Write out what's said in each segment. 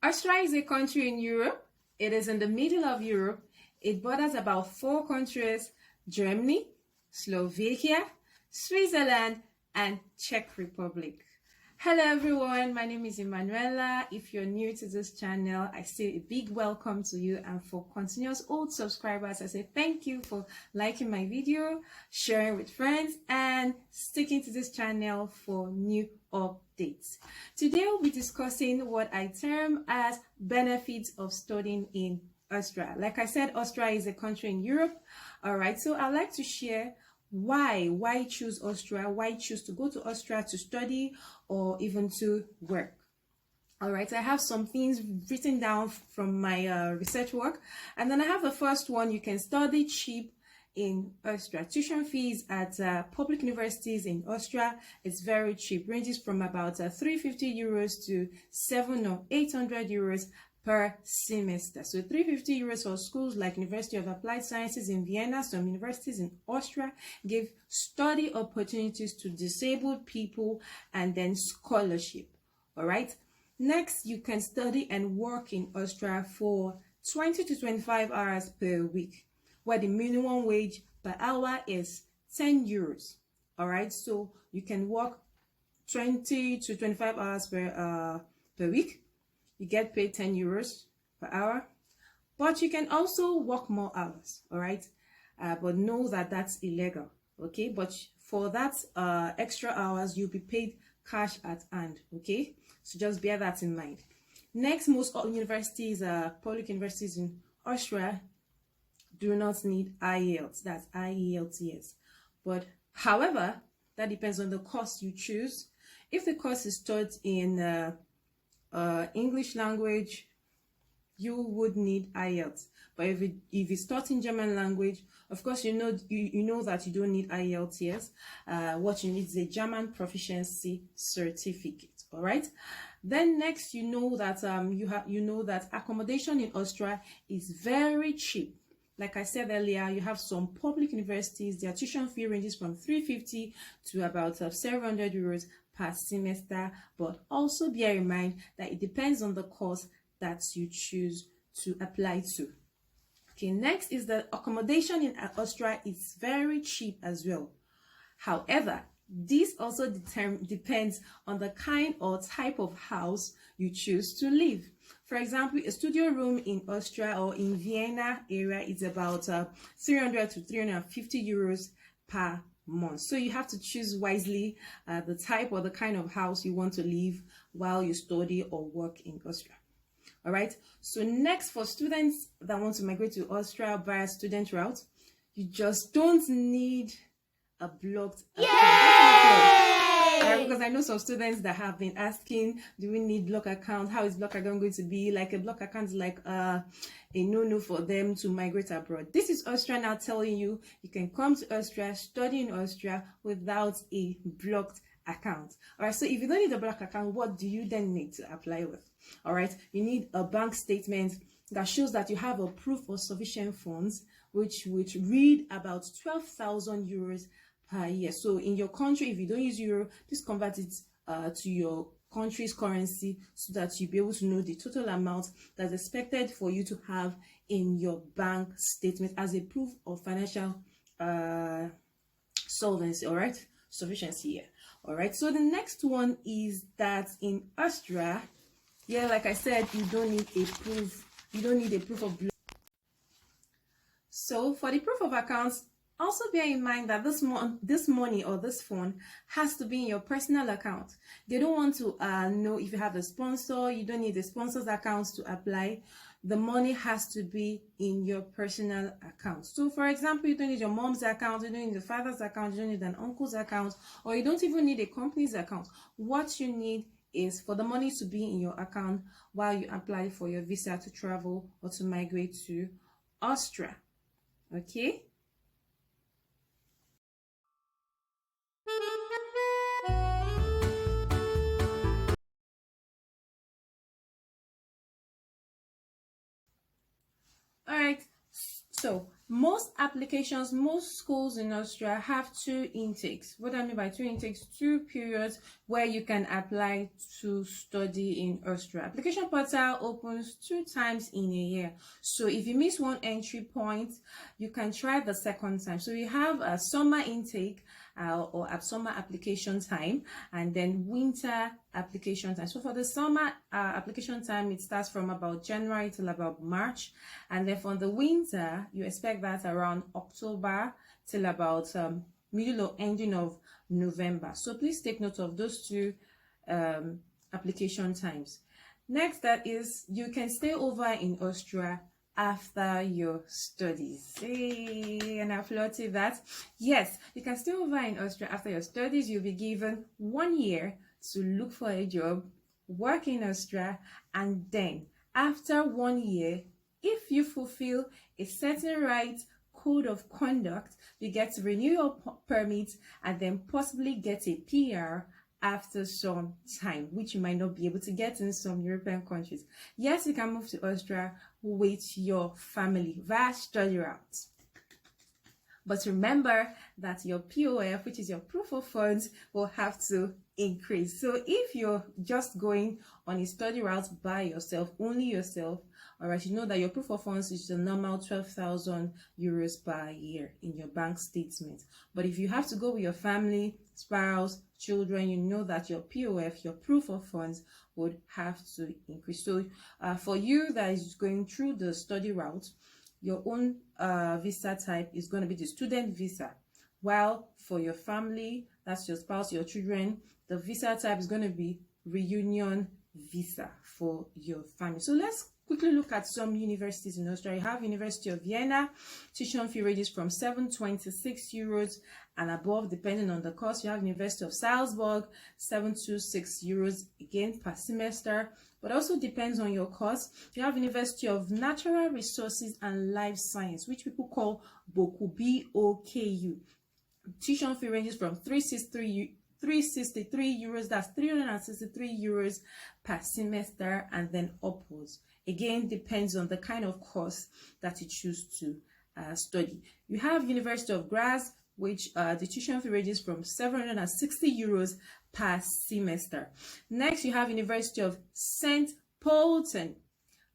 Austria is a country in Europe. It is in the middle of Europe. It borders about 4 countries: Germany, Slovakia, Switzerland, and Czech Republic. Hello everyone, my name is Emanuela. If you're new to this channel, I say a big welcome to you, and for continuous old subscribers, I say thank you for liking my video, sharing with friends, and sticking to this channel for new updates. Today we'll be discussing what I term as benefits of studying in Austria. Like I said, Austria is a country in Europe. All right, so I'd like to share why choose Austria, why choose to go to Austria to study or even to work. All right, I have some things written down from my research work, and then I have the first one: you can study cheap in Austria. Tuition fees at public universities in Austria is very cheap, ranges from about 350 euros to 700 or 800 euros per semester. So 350 euros for schools like University of Applied Sciences in Vienna. Some universities in Austria give study opportunities to disabled people and then scholarship. All right. Next, you can study and work in Austria for 20 to 25 hours per week, where the minimum wage per hour is 10 euros. All right. So you can work 20 to 25 hours per week. You get paid 10 euros per hour, but you can also work more hours. All right, but know that that's illegal. Okay, but for that extra hours, you'll be paid cash at hand. Okay, so just bear that in mind. Next, most universities, public universities in Austria, do not need IELTS. That's IELTS. But however, that depends on the course you choose. If the course is taught in English language, you would need IELTS. But if it's taught in German language, of course, you know that you don't need IELTS. What you need is a German proficiency certificate. All right. Then next, you know that that accommodation in Austria is very cheap. Like I said earlier, you have some public universities, their tuition fee ranges from 350 to about 700 euros per semester, but also bear in mind that it depends on the course that you choose to apply to. Okay, next is the accommodation in Austria is very cheap as well. However, this also depends on the kind or type of house you choose to live. For example, a studio room in Austria or in Vienna area is about 300 to 350 euros per month. So you have to choose wisely the type or the kind of house you want to live while you study or work in Austria. All right. So next, for students that want to migrate to Austria via student route, you just don't need a blocked account. Because I know some students that have been asking, do we need block account? How is block account going to be? Like a block account is like a no-no for them to migrate abroad. This is Austria now telling you you can come to Austria, study in Austria without a blocked account. All right, so if you don't need a block account, what do you then need to apply with? All right, you need a bank statement that shows that you have a proof of sufficient funds, which read about 12,000 euros per year. So in your country, if you don't use euro, just convert it to your country's currency so that you'll be able to know the total amount that's expected for you to have in your bank statement as a proof of financial solvency. All right, sufficiency here. All right, so the next one is that in Austria, yeah, like I said, you don't need a proof. You don't need a proof of. So for the proof of accounts, also bear in mind that this money or this fund has to be in your personal account. They don't want to know if you have a sponsor. You don't need the sponsor's accounts to apply. The money has to be in your personal account. So for example, you don't need your mom's account, you don't need your father's account, you don't need an uncle's account, or you don't even need a company's account. What you need is for the money to be in your account while you apply for your visa to travel or to migrate to Austria. Okay. All right, so Most applications, most schools in Austria have 2 intakes. What I mean by 2 intakes, 2 periods where you can apply to study in Austria. Application portal opens 2 times in a year. So if you miss one entry point, you can try the second time. So we have a summer intake or a summer application time, and then winter application time. So for the summer application time, it starts from about January till about March, and then for the winter, you expect that around October till about middle or ending of November. So please take note of those 2 application times. Next, that is, you can stay over in Austria after your studies. Hey, and I applauded that. Yes, you can stay over in Austria after your studies. You'll be given 1 year to look for a job, work in Austria, and then after 1 year, if you fulfill a certain right code of conduct, you get to renew your permit and then possibly get a PR after some time, which you might not be able to get in some European countries. Yes, you can move to Austria with your family via study route. But remember that your POF, which is your proof of funds, will have to increase. So if you're just going on a study route by yourself, only yourself, all right, you know that your proof of funds is the normal 12,000 euros per year in your bank statement. But if you have to go with your family, spouse, children, you know that your POF, your proof of funds, would have to increase. So for you that is going through the study route, your own visa type is going to be the student visa, while for your family, that's your spouse, your children, the visa type is going to be reunion visa for your family. So let's quickly look at some universities in Austria. You have University of Vienna, tuition fee ranges from 726 euros and above, depending on the course. You have University of Salzburg, 726 euros again per semester, but also depends on your course. You have University of Natural Resources and Life Science, which people call BOKU, B-O-K-U. Tuition fee ranges from 363 euros, that's 363 euros per semester, and then upwards. Again, depends on the kind of course that you choose to study. You have University of Graz, which the tuition fee ranges from 760 euros per semester. Next, you have University of St. Pölten.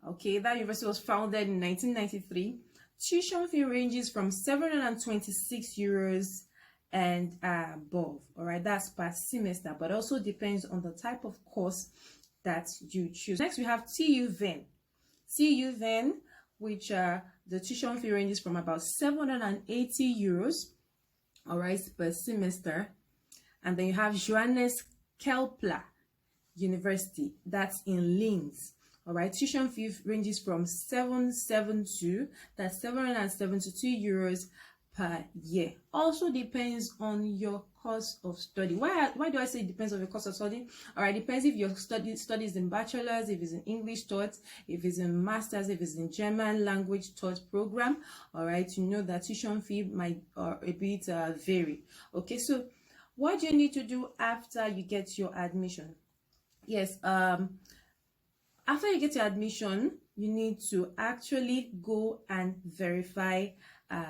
Okay, that university was founded in 1993. Tuition fee ranges from 726 euros and above. All right, that's per semester, but also depends on the type of course that you choose. Next, we have TU Ven. TU Ven, which the tuition fee ranges from about 780 euros, all right, per semester. And then you have Johannes Kepler University, that's in Linz. All right, tuition fee ranges from 772, that's 772 euros per year. Also depends on your course of study. Why do I say it depends on your course of study? All right, depends if your studies in bachelor's, if it's in English taught, if it's in master's, if it's in German language taught program. All right, you know that tuition fee might a bit vary. Okay, so what do you need to do after you get your admission? Yes, after you get your admission, you need to actually go and verify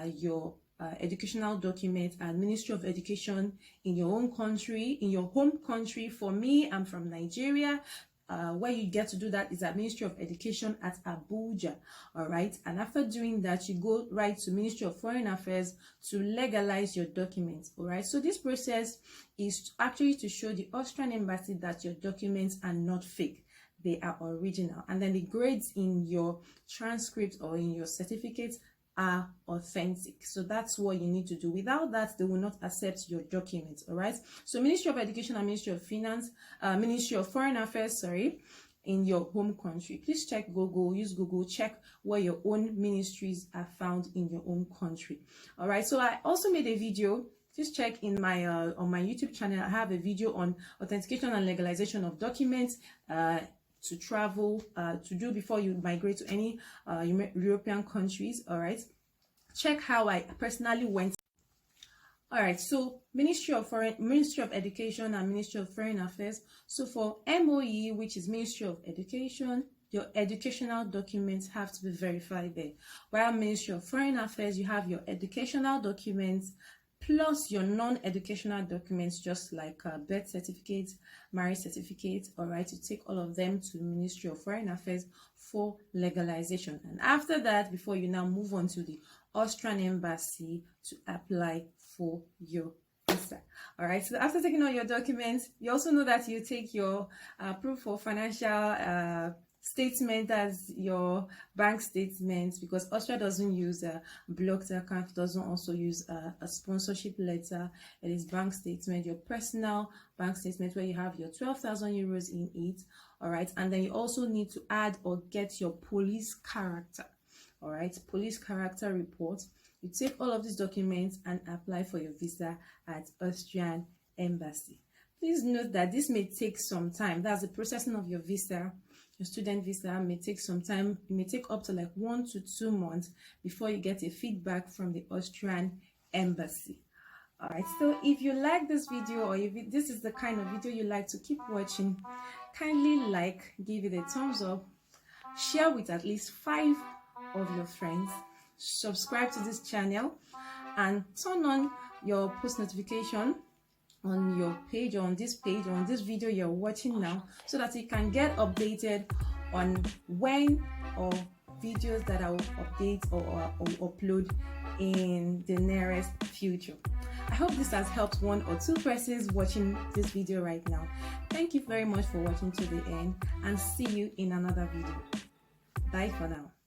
your educational document at Ministry of Education in your own country, in your home country. For me, I'm from Nigeria. Where you get to do that is at Ministry of Education at Abuja. All right, and after doing that, you go right to Ministry of Foreign Affairs to legalize your documents. All right, so this process is actually to show the Austrian embassy that your documents are not fake, they are original, and then the grades in your transcript or in your certificates are authentic. So that's what you need to do. Without that, they will not accept your documents. All right, so Ministry of Education and Ministry of Finance, Ministry of Foreign Affairs, sorry, in your home country. Please check Google, use Google, check where your own ministries are found in your own country. All right, so I also made a video. Just check in my on my YouTube channel. I have a video on authentication and legalization of documents to travel to do before you migrate to any European countries. All right, check how I personally went. All right, so Ministry of Education and Ministry of Foreign Affairs. So for MOE, which is Ministry of Education, your educational documents have to be verified there. While Ministry of Foreign Affairs, you have your educational documents plus your non-educational documents, just like birth certificates, marriage certificates. All right, you take all of them to Ministry of Foreign Affairs for legalization. And after that, before you now move on to the Austrian embassy to apply for your visa. All right, so after taking all your documents, you also know that you take your proof of financial statement as your bank statement, because Austria doesn't use a blocked account, doesn't also use a sponsorship letter. It is bank statement, your personal bank statement, where you have your 12,000 euros in it. All right, and then you also need to add or get your police character. All right, police character report. You take all of these documents and apply for your visa at Austrian embassy. Please note that this may take some time. That's the processing of your visa. Your student visa may take some time. It may take up to like 1 to 2 months before you get a feedback from the Austrian embassy. All right, so if you like this video, or if this is the kind of video you like to keep watching, kindly like, give it a thumbs up, share with at least 5 of your friends, subscribe to this channel, and turn on your post notification on your page, or on this page, or on this video you're watching now, so that you can get updated on when or videos that I will update or upload in the nearest future. I hope this has helped 1 or 2 persons watching this video right now. Thank you very much for watching to the end, and see you in another video. Bye for now.